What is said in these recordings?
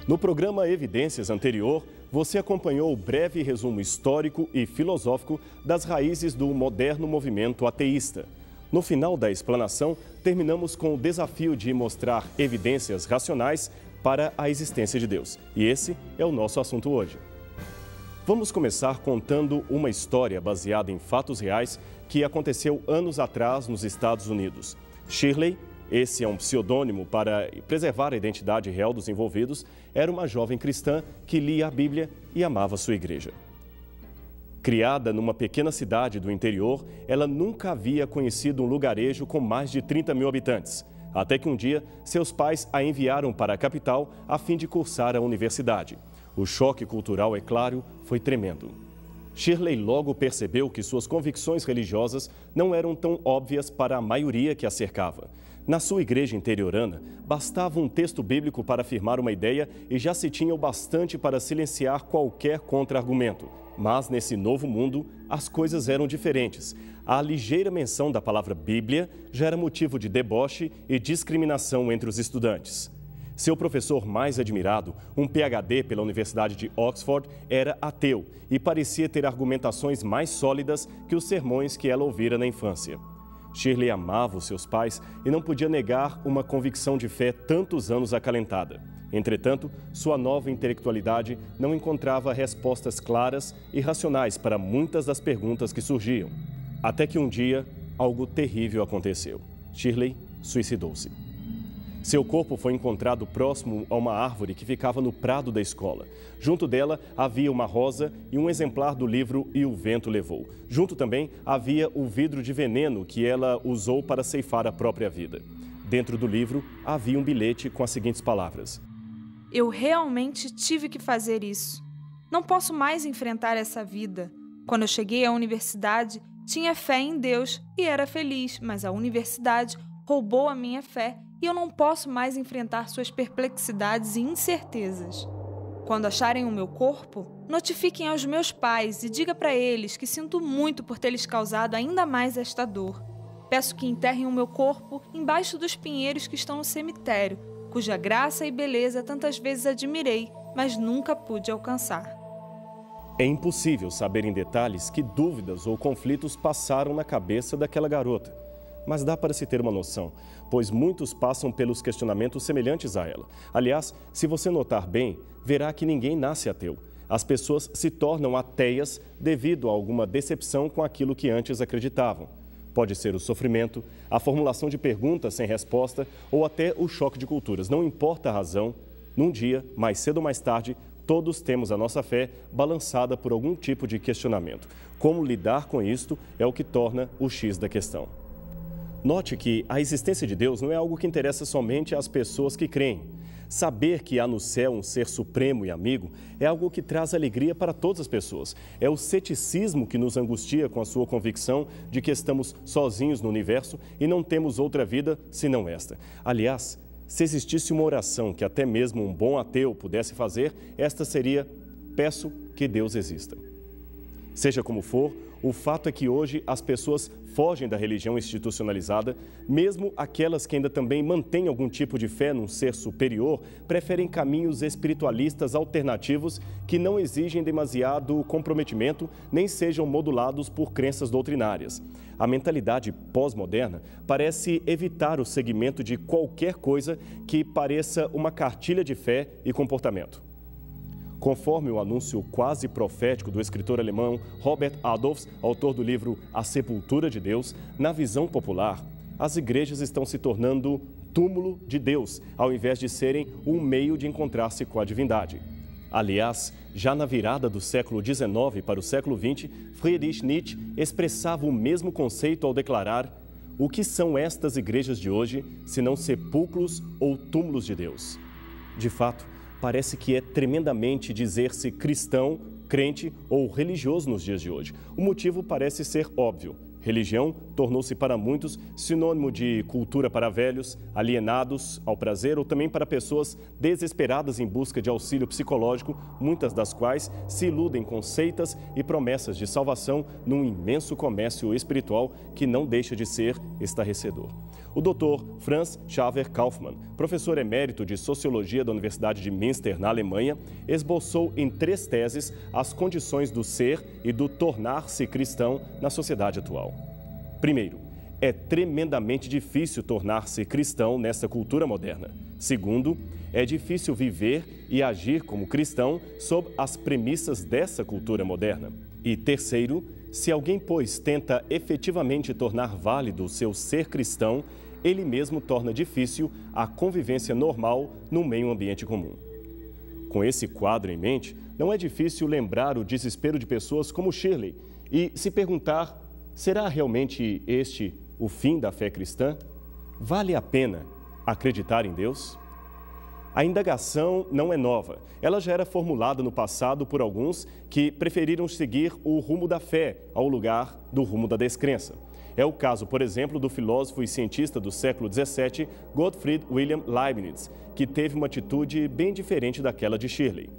No programa Evidências anterior, você acompanhou o breve resumo histórico e filosófico das raízes do moderno movimento ateísta. No final da explanação, terminamos com o desafio de mostrar evidências racionais para a existência de Deus. E esse é o nosso assunto hoje. Vamos começar contando uma história baseada em fatos reais que aconteceu anos atrás nos Estados Unidos. Shirley, esse é um pseudônimo para preservar a identidade real dos envolvidos, era uma jovem cristã que lia a Bíblia e amava sua igreja. Criada numa pequena cidade do interior, ela nunca havia conhecido um lugarejo com mais de 30 mil habitantes. Até que um dia, seus pais a enviaram para a capital a fim de cursar a universidade. O choque cultural, é claro, foi tremendo. Shirley logo percebeu que suas convicções religiosas não eram tão óbvias para a maioria que a cercava. Na sua igreja interiorana, bastava um texto bíblico para afirmar uma ideia e já se tinha o bastante para silenciar qualquer contra-argumento. Mas nesse novo mundo, as coisas eram diferentes. A ligeira menção da palavra Bíblia já era motivo de deboche e discriminação entre os estudantes. Seu professor mais admirado, um PhD pela Universidade de Oxford, era ateu e parecia ter argumentações mais sólidas que os sermões que ela ouvira na infância. Shirley amava os seus pais e não podia negar uma convicção de fé tantos anos acalentada. Entretanto, sua nova intelectualidade não encontrava respostas claras e racionais para muitas das perguntas que surgiam. Até que um dia, algo terrível aconteceu. Shirley suicidou-se. Seu corpo foi encontrado próximo a uma árvore que ficava no prado da escola. Junto dela havia uma rosa e um exemplar do livro E o Vento Levou. Junto também havia o vidro de veneno que ela usou para ceifar a própria vida. Dentro do livro havia um bilhete com as seguintes palavras: Eu realmente tive que fazer isso. Não posso mais enfrentar essa vida. Quando eu cheguei à universidade, tinha fé em Deus e era feliz, mas a universidade roubou a minha fé e eu não posso mais enfrentar suas perplexidades e incertezas. Quando acharem o meu corpo, notifiquem aos meus pais e diga para eles que sinto muito por ter lhes causado ainda mais esta dor. Peço que enterrem o meu corpo embaixo dos pinheiros que estão no cemitério, cuja graça e beleza tantas vezes admirei, mas nunca pude alcançar. É impossível saber em detalhes que dúvidas ou conflitos passaram na cabeça daquela garota. Mas dá para se ter uma noção, pois muitos passam pelos questionamentos semelhantes a ela. Aliás, se você notar bem, verá que ninguém nasce ateu. As pessoas se tornam ateias devido a alguma decepção com aquilo que antes acreditavam. Pode ser o sofrimento, a formulação de perguntas sem resposta ou até o choque de culturas. Não importa a razão, num dia, mais cedo ou mais tarde, todos temos a nossa fé balançada por algum tipo de questionamento. Como lidar com isto é o que torna o X da questão. Note que a existência de Deus não é algo que interessa somente às pessoas que creem. Saber que há no céu um ser supremo e amigo é algo que traz alegria para todas as pessoas. É o ceticismo que nos angustia com a sua convicção de que estamos sozinhos no universo e não temos outra vida senão esta. Aliás, se existisse uma oração que até mesmo um bom ateu pudesse fazer, esta seria: peço que Deus exista. Seja como for, o fato é que hoje as pessoas fogem da religião institucionalizada, mesmo aquelas que ainda também mantêm algum tipo de fé num ser superior, preferem caminhos espiritualistas alternativos que não exigem demasiado comprometimento nem sejam modulados por crenças doutrinárias. A mentalidade pós-moderna parece evitar o seguimento de qualquer coisa que pareça uma cartilha de fé e comportamento. Conforme o anúncio quase profético do escritor alemão Robert Adolphs, autor do livro A Sepultura de Deus, na visão popular, as igrejas estão se tornando túmulo de Deus, ao invés de serem um meio de encontrar-se com a divindade. Aliás, já na virada do século XIX para o século XX, Friedrich Nietzsche expressava o mesmo conceito ao declarar: o que são estas igrejas de hoje, senão sepulcros ou túmulos de Deus? De fato, parece que é tremendamente dizer-se cristão, crente ou religioso nos dias de hoje. O motivo parece ser óbvio: Religião tornou-se para muitos sinônimo de cultura para velhos, alienados ao prazer ou também para pessoas desesperadas em busca de auxílio psicológico, muitas das quais se iludem com seitas e promessas de salvação num imenso comércio espiritual que não deixa de ser estarrecedor. O Dr. Franz Xaver Kaufmann, professor emérito de Sociologia da Universidade de Münster, na Alemanha, esboçou em 3 teses as condições do ser e do tornar-se cristão na sociedade atual. Primeiro, é tremendamente difícil tornar-se cristão nessa cultura moderna. Segundo, é difícil viver e agir como cristão sob as premissas dessa cultura moderna. E terceiro, se alguém, pois, tenta efetivamente tornar válido o seu ser cristão, ele mesmo torna difícil a convivência normal no meio ambiente comum. Com esse quadro em mente, não é difícil lembrar o desespero de pessoas como Shirley e se perguntar: será realmente este o fim da fé cristã? Vale a pena acreditar em Deus? A indagação não é nova. Ela já era formulada no passado por alguns que preferiram seguir o rumo da fé ao lugar do rumo da descrença. É o caso, por exemplo, do filósofo e cientista do século XVII, Gottfried Wilhelm Leibniz, que teve uma atitude bem diferente daquela de Shirley.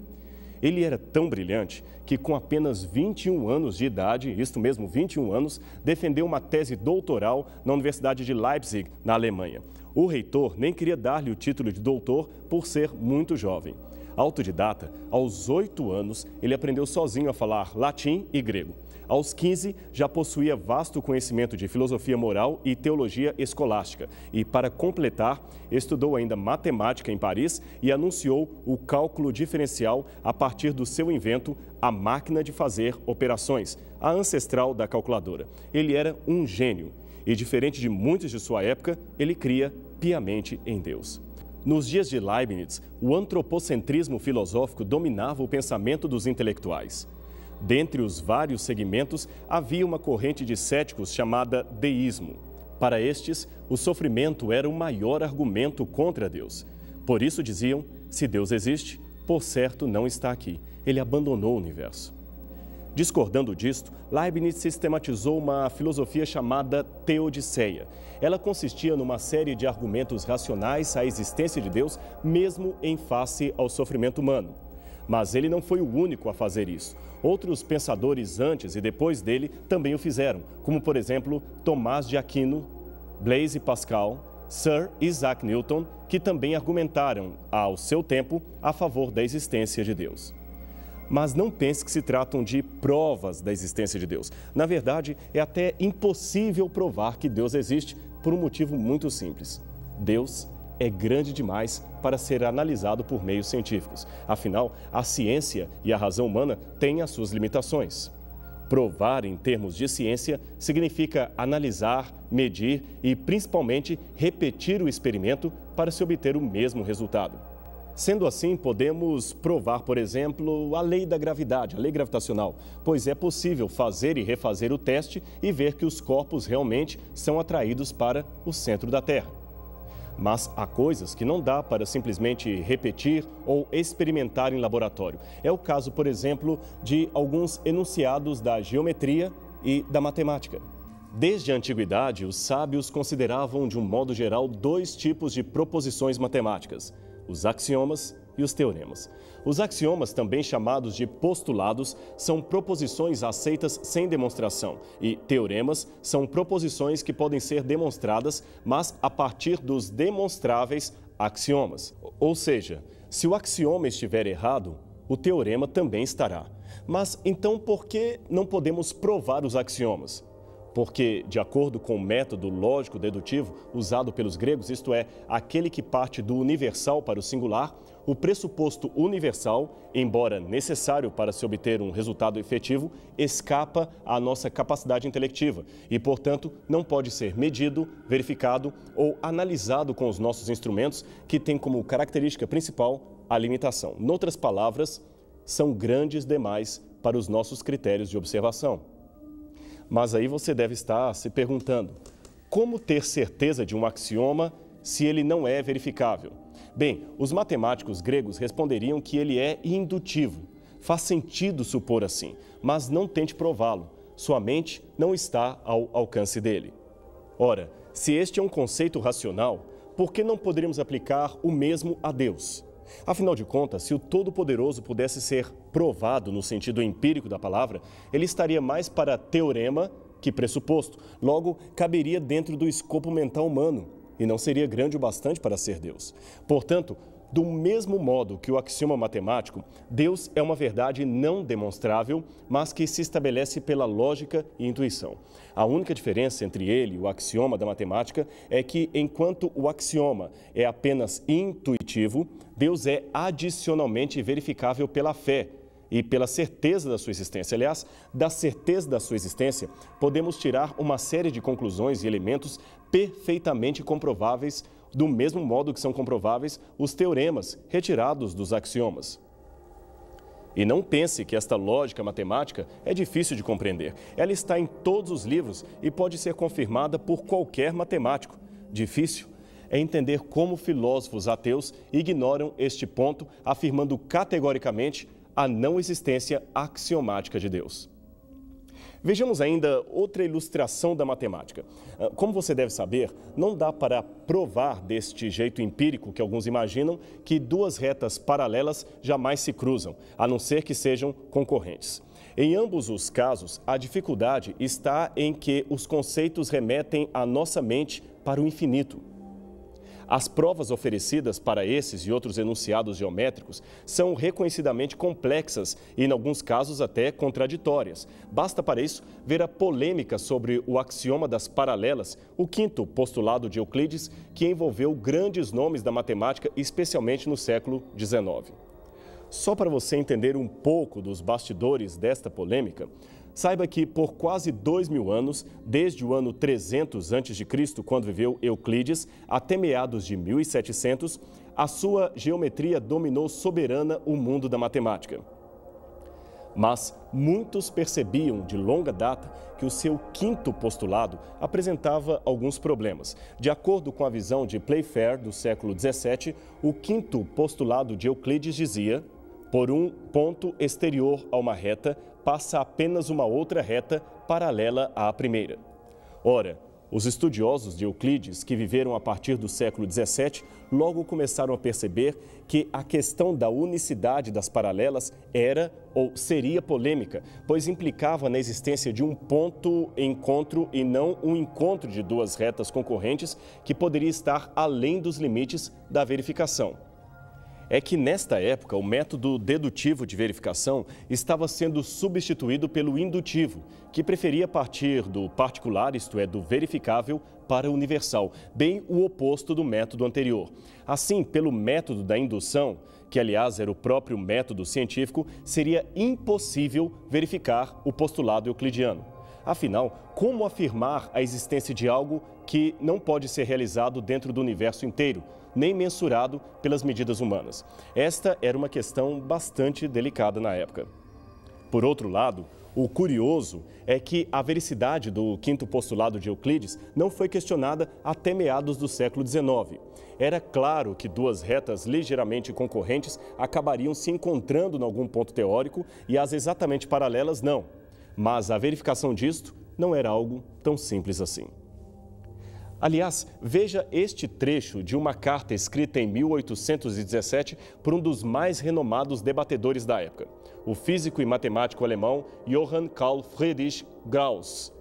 Ele era tão brilhante que, com apenas 21 anos de idade, isto mesmo, 21 anos, defendeu uma tese doutoral na Universidade de Leipzig, na Alemanha. O reitor nem queria dar-lhe o título de doutor por ser muito jovem. Autodidata, aos 8 anos, ele aprendeu sozinho a falar latim e grego. Aos 15, já possuía vasto conhecimento de filosofia moral e teologia escolástica. E, para completar, estudou ainda matemática em Paris e anunciou o cálculo diferencial a partir do seu invento, a máquina de fazer operações, a ancestral da calculadora. Ele era um gênio e, diferente de muitos de sua época, ele cria piamente em Deus. Nos dias de Leibniz, o antropocentrismo filosófico dominava o pensamento dos intelectuais. Dentre os vários segmentos, havia uma corrente de céticos chamada deísmo. Para estes, o sofrimento era o maior argumento contra Deus. Por isso diziam: se Deus existe, por certo não está aqui. Ele abandonou o universo. Discordando disto, Leibniz sistematizou uma filosofia chamada teodiceia. Ela consistia numa série de argumentos racionais à existência de Deus, mesmo em face ao sofrimento humano. Mas ele não foi o único a fazer isso. Outros pensadores antes e depois dele também o fizeram, como, por exemplo, Tomás de Aquino, Blaise Pascal, Sir Isaac Newton, que também argumentaram, ao seu tempo, a favor da existência de Deus. Mas não pense que se tratam de provas da existência de Deus. Na verdade, é até impossível provar que Deus existe por um motivo muito simples. Deus é grande demais para ser analisado por meios científicos. Afinal, a ciência e a razão humana têm as suas limitações. Provar em termos de ciência significa analisar, medir e, principalmente, repetir o experimento para se obter o mesmo resultado. Sendo assim, podemos provar, por exemplo, a lei da gravidade, a lei gravitacional, pois é possível fazer e refazer o teste e ver que os corpos realmente são atraídos para o centro da Terra. Mas há coisas que não dá para simplesmente repetir ou experimentar em laboratório. É o caso, por exemplo, de alguns enunciados da geometria e da matemática. Desde a antiguidade, os sábios consideravam, de um modo geral, 2 tipos de proposições matemáticas: os axiomas e os teoremas. Os axiomas, também chamados de postulados, são proposições aceitas sem demonstração, e teoremas são proposições que podem ser demonstradas, mas a partir dos demonstráveis axiomas. Ou seja, se o axioma estiver errado, o teorema também estará. Mas então por que não podemos provar os axiomas? Porque, de acordo com o método lógico-dedutivo usado pelos gregos, isto é, aquele que parte do universal para o singular, o pressuposto universal, embora necessário para se obter um resultado efetivo, escapa à nossa capacidade intelectiva e, portanto, não pode ser medido, verificado ou analisado com os nossos instrumentos, que têm como característica principal a limitação. Noutras palavras, são grandes demais para os nossos critérios de observação. Mas aí você deve estar se perguntando: como ter certeza de um axioma se ele não é verificável? Bem, os matemáticos gregos responderiam que ele é indutivo. Faz sentido supor assim, mas não tente prová-lo. sua mente não está ao alcance dele. Ora, se este é um conceito racional, por que não poderíamos aplicar o mesmo a Deus? Afinal de contas, se o Todo-Poderoso pudesse ser provado no sentido empírico da palavra, ele estaria mais para teorema que pressuposto. Logo, caberia dentro do escopo mental humano e não seria grande o bastante para ser Deus. Portanto, do mesmo modo que o axioma matemático, Deus é uma verdade não demonstrável, mas que se estabelece pela lógica e intuição. A única diferença entre ele e o axioma da matemática é que, enquanto o axioma é apenas intuitivo, Deus é adicionalmente verificável pela fé e pela certeza da sua existência. Aliás, da certeza da sua existência, podemos tirar uma série de conclusões e elementos perfeitamente comprováveis, do mesmo modo que são comprováveis os teoremas retirados dos axiomas. E não pense que esta lógica matemática é difícil de compreender. Ela está em todos os livros e pode ser confirmada por qualquer matemático. Difícil é entender como filósofos ateus ignoram este ponto, afirmando categoricamente a não existência axiomática de Deus. Vejamos ainda outra ilustração da matemática. Como você deve saber, não dá para provar deste jeito empírico que alguns imaginam que duas retas paralelas jamais se cruzam, a não ser que sejam concorrentes. Em ambos os casos, a dificuldade está em que os conceitos remetem a nossa mente para o infinito. As provas oferecidas para esses e outros enunciados geométricos são reconhecidamente complexas e, em alguns casos, até contraditórias. Basta para isso ver a polêmica sobre o axioma das paralelas, o quinto postulado de Euclides, que envolveu grandes nomes da matemática, especialmente no século XIX. Só para você entender um pouco dos bastidores desta polêmica, saiba que por quase 2000 anos, desde o ano 300 a.C., quando viveu Euclides, até meados de 1700, a sua geometria dominou soberana o mundo da matemática. Mas muitos percebiam de longa data que o seu quinto postulado apresentava alguns problemas. De acordo com a visão de Playfair do século XVII, o quinto postulado de Euclides dizia: por um ponto exterior a uma reta, passa apenas uma outra reta paralela à primeira. Ora, os estudiosos de Euclides, que viveram a partir do século XVII, logo começaram a perceber que a questão da unicidade das paralelas era ou seria polêmica, pois implicava na existência de um ponto-encontro e não um encontro de duas retas concorrentes que poderia estar além dos limites da verificação. É que, nesta época, o método dedutivo de verificação estava sendo substituído pelo indutivo, que preferia partir do particular, isto é, do verificável, para o universal, bem o oposto do método anterior. Assim, pelo método da indução, que aliás era o próprio método científico, seria impossível verificar o postulado euclidiano. Afinal, como afirmar a existência de algo que não pode ser realizado dentro do universo inteiro, nem mensurado pelas medidas humanas? Esta era uma questão bastante delicada na época. Por outro lado, o curioso é que a vericidade do quinto postulado de Euclides não foi questionada até meados do século XIX. Era claro que duas retas ligeiramente concorrentes acabariam se encontrando em algum ponto teórico e as exatamente paralelas não. Mas a verificação disto não era algo tão simples assim. Aliás, veja este trecho de uma carta escrita em 1817 por um dos mais renomados debatedores da época, o físico e matemático alemão Johann Carl Friedrich Gauss.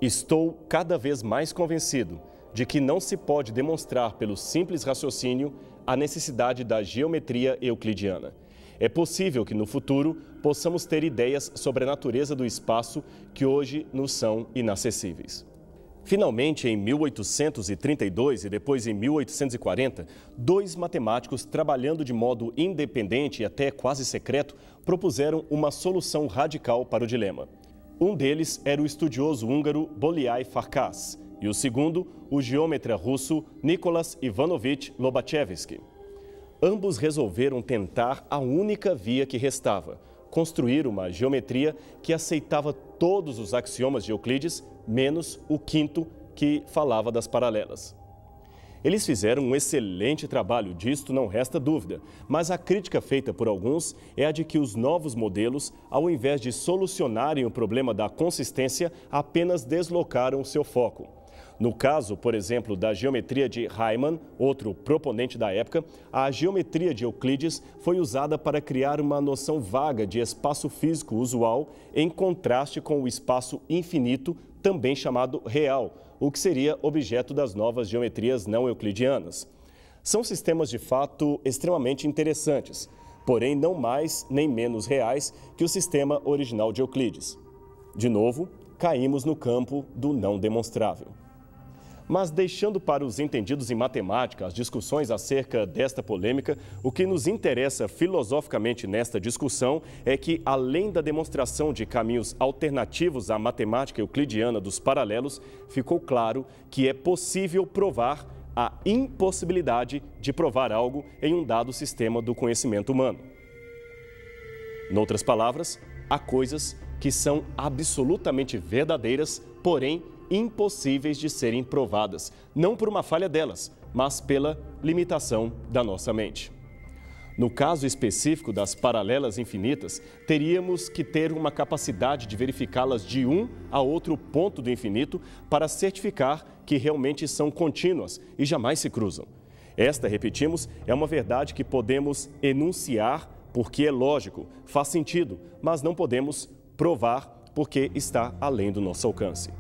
Estou cada vez mais convencido de que não se pode demonstrar pelo simples raciocínio a necessidade da geometria euclidiana. É possível que no futuro possamos ter ideias sobre a natureza do espaço que hoje nos são inacessíveis. Finalmente, em 1832 e depois em 1840, dois matemáticos, trabalhando de modo independente e até quase secreto, propuseram uma solução radical para o dilema. Um deles era o estudioso húngaro Bolyai Farkas e o segundo, o geômetra russo Nicolas Ivanovich Lobachevsky. Ambos resolveram tentar a única via que restava: construir uma geometria que aceitava todos os axiomas de Euclides, menos o quinto, que falava das paralelas. Eles fizeram um excelente trabalho, disto não resta dúvida, mas a crítica feita por alguns é a de que os novos modelos, ao invés de solucionarem o problema da consistência, apenas deslocaram seu foco. No caso, por exemplo, da geometria de Riemann, outro proponente da época, a geometria de Euclides foi usada para criar uma noção vaga de espaço físico usual, em contraste com o espaço infinito, também chamado real, o que seria objeto das novas geometrias não euclidianas. São sistemas de fato extremamente interessantes, porém não mais nem menos reais que o sistema original de Euclides. De novo, caímos no campo do não demonstrável. Mas deixando para os entendidos em matemática as discussões acerca desta polêmica, o que nos interessa filosoficamente nesta discussão é que, além da demonstração de caminhos alternativos à matemática euclidiana dos paralelos, ficou claro que é possível provar a impossibilidade de provar algo em um dado sistema do conhecimento humano. Noutras palavras, há coisas que são absolutamente verdadeiras, porém impossíveis de serem provadas, não por uma falha delas, mas pela limitação da nossa mente. No caso específico das paralelas infinitas, teríamos que ter uma capacidade de verificá-las de um a outro ponto do infinito para certificar que realmente são contínuas e jamais se cruzam. Esta, repetimos, é uma verdade que podemos enunciar porque é lógico, faz sentido, mas não podemos provar porque está além do nosso alcance.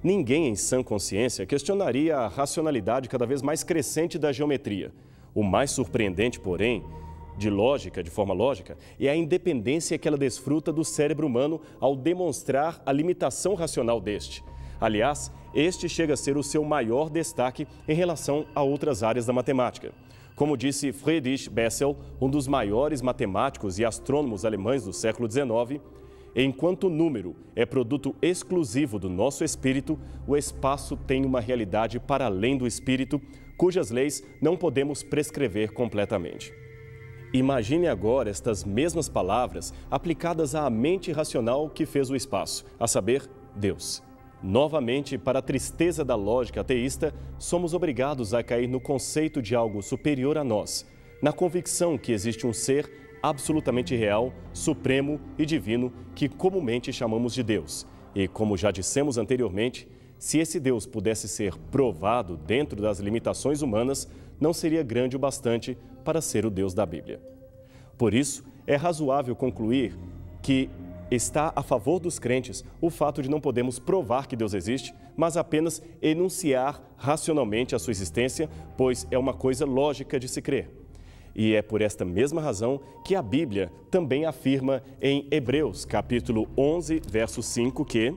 Ninguém em sã consciência questionaria a racionalidade cada vez mais crescente da geometria. O mais surpreendente, porém, de forma lógica, é a independência que ela desfruta do cérebro humano ao demonstrar a limitação racional deste. Aliás, este chega a ser o seu maior destaque em relação a outras áreas da matemática. Como disse Friedrich Bessel, um dos maiores matemáticos e astrônomos alemães do século XIX, enquanto o número é produto exclusivo do nosso espírito, o espaço tem uma realidade para além do espírito, cujas leis não podemos prescrever completamente. Imagine agora estas mesmas palavras aplicadas à mente racional que fez o espaço, a saber, Deus. Novamente, para a tristeza da lógica ateísta, somos obrigados a cair no conceito de algo superior a nós, na convicção que existe um ser absolutamente real, supremo e divino que comumente chamamos de Deus. E, como já dissemos anteriormente, se esse Deus pudesse ser provado dentro das limitações humanas, não seria grande o bastante para ser o Deus da Bíblia. Por isso, é razoável concluir que está a favor dos crentes o fato de não podermos provar que Deus existe, mas apenas enunciar racionalmente a sua existência, pois é uma coisa lógica de se crer. E é por esta mesma razão que a Bíblia também afirma em Hebreus, capítulo 11, verso 5, que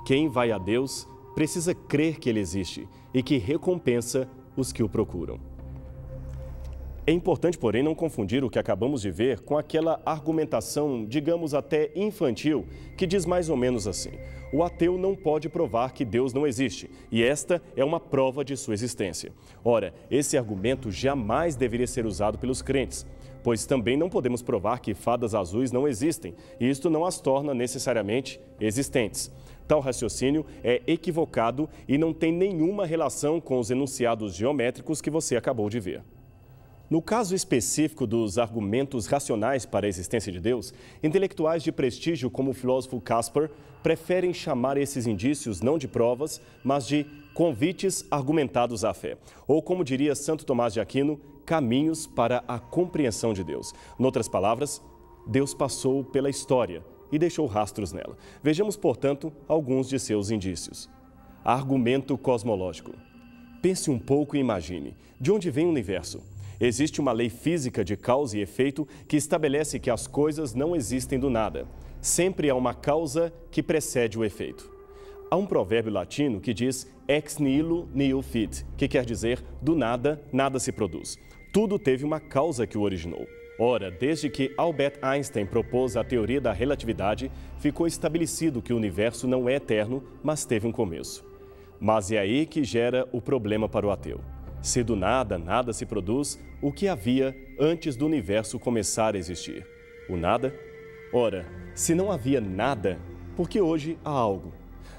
quem vai a Deus precisa crer que Ele existe e que recompensa os que o procuram. É importante, porém, não confundir o que acabamos de ver com aquela argumentação, digamos até infantil, que diz mais ou menos assim: o ateu não pode provar que Deus não existe, e esta é uma prova de sua existência. Ora, esse argumento jamais deveria ser usado pelos crentes, pois também não podemos provar que fadas azuis não existem, e isto não as torna necessariamente existentes. Tal raciocínio é equivocado e não tem nenhuma relação com os enunciados geométricos que você acabou de ver. No caso específico dos argumentos racionais para a existência de Deus, intelectuais de prestígio como o filósofo Caspar preferem chamar esses indícios não de provas, mas de convites argumentados à fé. Ou, como diria Santo Tomás de Aquino, caminhos para a compreensão de Deus. Noutras palavras, Deus passou pela história e deixou rastros nela. Vejamos, portanto, alguns de seus indícios. Argumento cosmológico. Pense um pouco e imagine. De onde vem o universo? Existe uma lei física de causa e efeito que estabelece que as coisas não existem do nada. Sempre há uma causa que precede o efeito. Há um provérbio latino que diz ex nihilo nihil fit, que quer dizer do nada, nada se produz. Tudo teve uma causa que o originou. Ora, desde que Albert Einstein propôs a teoria da relatividade, ficou estabelecido que o universo não é eterno, mas teve um começo. Mas é aí que gera o problema para o ateu. Se do nada, nada se produz, o que havia antes do universo começar a existir? O nada? Ora, se não havia nada, por que hoje há algo?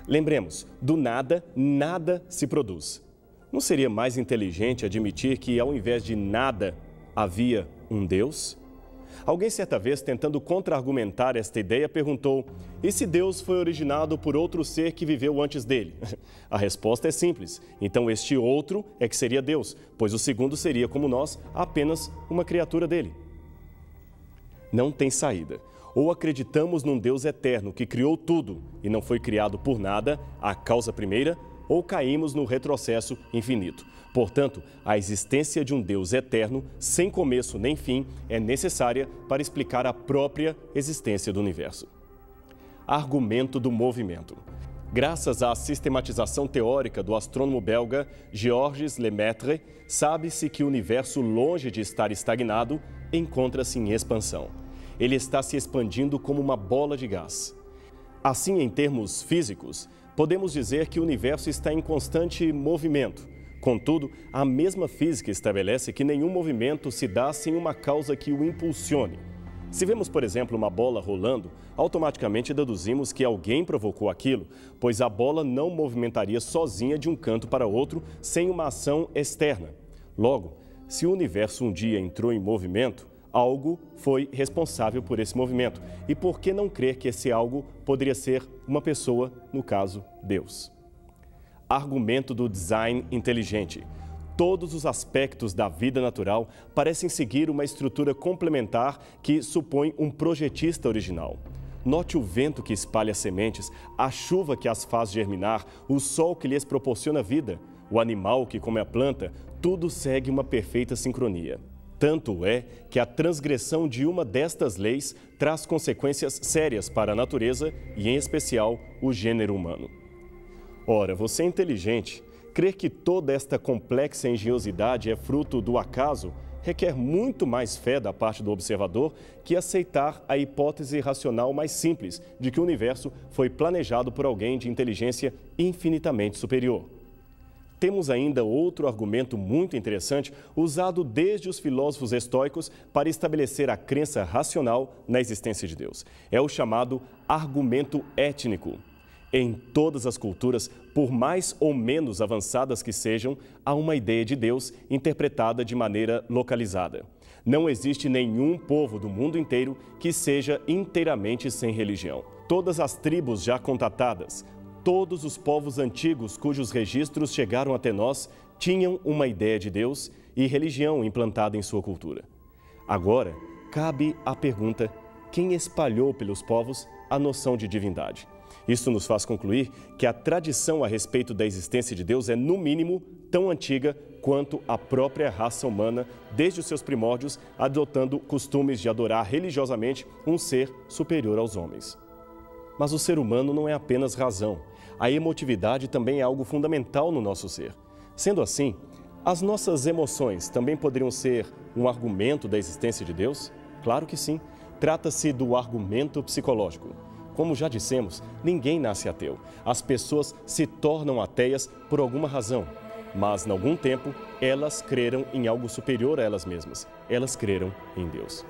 Lembremos, do nada, nada se produz. Não seria mais inteligente admitir que, ao invés de nada, havia um Deus? Alguém, certa vez, tentando contra-argumentar esta ideia, perguntou: e se Deus foi originado por outro ser que viveu antes dele? A resposta é simples. Então, este outro é que seria Deus, pois o segundo seria, como nós, apenas uma criatura dele. Não tem saída. Ou acreditamos num Deus eterno que criou tudo e não foi criado por nada, a causa primeira, ou caímos no retrocesso infinito. Portanto, a existência de um Deus eterno, sem começo nem fim, é necessária para explicar a própria existência do universo. Argumento do movimento. Graças à sistematização teórica do astrônomo belga Georges Lemaitre, sabe-se que o universo, longe de estar estagnado, encontra-se em expansão. Ele está se expandindo como uma bola de gás. Assim, em termos físicos, podemos dizer que o universo está em constante movimento. Contudo, a mesma física estabelece que nenhum movimento se dá sem uma causa que o impulsione. Se vemos, por exemplo, uma bola rolando, automaticamente deduzimos que alguém provocou aquilo, pois a bola não movimentaria sozinha de um canto para outro sem uma ação externa. Logo, se o universo um dia entrou em movimento, algo foi responsável por esse movimento. E por que não crer que esse algo poderia ser uma pessoa, no caso, Deus? Argumento do design inteligente. Todos os aspectos da vida natural parecem seguir uma estrutura complementar que supõe um projetista original. Note o vento que espalha sementes, a chuva que as faz germinar, o sol que lhes proporciona vida, o animal que come a planta, tudo segue uma perfeita sincronia. Tanto é que a transgressão de uma destas leis traz consequências sérias para a natureza e, em especial, o gênero humano. Ora, você é inteligente. Crer que toda esta complexa engenhosidade é fruto do acaso requer muito mais fé da parte do observador que aceitar a hipótese racional mais simples de que o universo foi planejado por alguém de inteligência infinitamente superior. Temos ainda outro argumento muito interessante, usado desde os filósofos estoicos para estabelecer a crença racional na existência de Deus. É o chamado argumento étnico. Em todas as culturas, por mais ou menos avançadas que sejam, há uma ideia de Deus interpretada de maneira localizada. Não existe nenhum povo do mundo inteiro que seja inteiramente sem religião. Todas as tribos já contatadas, todos os povos antigos cujos registros chegaram até nós tinham uma ideia de Deus e religião implantada em sua cultura. Agora, cabe a pergunta: quem espalhou pelos povos a noção de divindade? Isso nos faz concluir que a tradição a respeito da existência de Deus é, no mínimo, tão antiga quanto a própria raça humana, desde os seus primórdios, adotando costumes de adorar religiosamente um ser superior aos homens. Mas o ser humano não é apenas razão. A emotividade também é algo fundamental no nosso ser. Sendo assim, as nossas emoções também poderiam ser um argumento da existência de Deus? Claro que sim. Trata-se do argumento psicológico. Como já dissemos, ninguém nasce ateu. As pessoas se tornam ateias por alguma razão. Mas, em algum tempo, elas creram em algo superior a elas mesmas. Elas creram em Deus.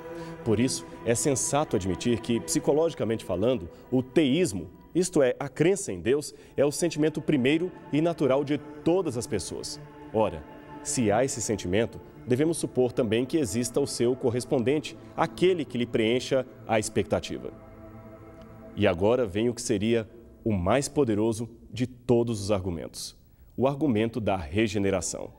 Por isso, é sensato admitir que, psicologicamente falando, o teísmo, isto é, a crença em Deus, é o sentimento primeiro e natural de todas as pessoas. Ora, se há esse sentimento, devemos supor também que exista o seu correspondente, aquele que lhe preencha a expectativa. E agora vem o que seria o mais poderoso de todos os argumentos: o argumento da regeneração.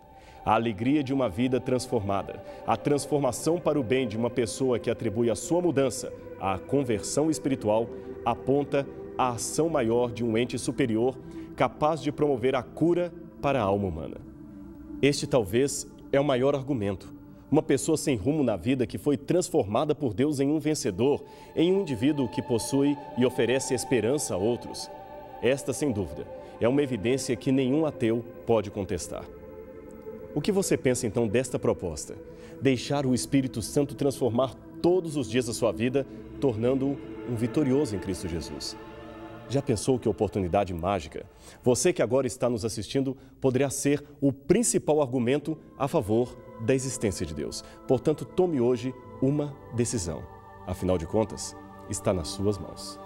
A alegria de uma vida transformada, a transformação para o bem de uma pessoa que atribui a sua mudança à conversão espiritual, aponta à ação maior de um ente superior capaz de promover a cura para a alma humana. Este talvez é o maior argumento. Uma pessoa sem rumo na vida que foi transformada por Deus em um vencedor, em um indivíduo que possui e oferece esperança a outros. Esta, sem dúvida, é uma evidência que nenhum ateu pode contestar. O que você pensa então desta proposta? Deixar o Espírito Santo transformar todos os dias da sua vida, tornando-o um vitorioso em Cristo Jesus. Já pensou que oportunidade mágica? Você que agora está nos assistindo poderá ser o principal argumento a favor da existência de Deus. Portanto, tome hoje uma decisão. Afinal de contas, está nas suas mãos.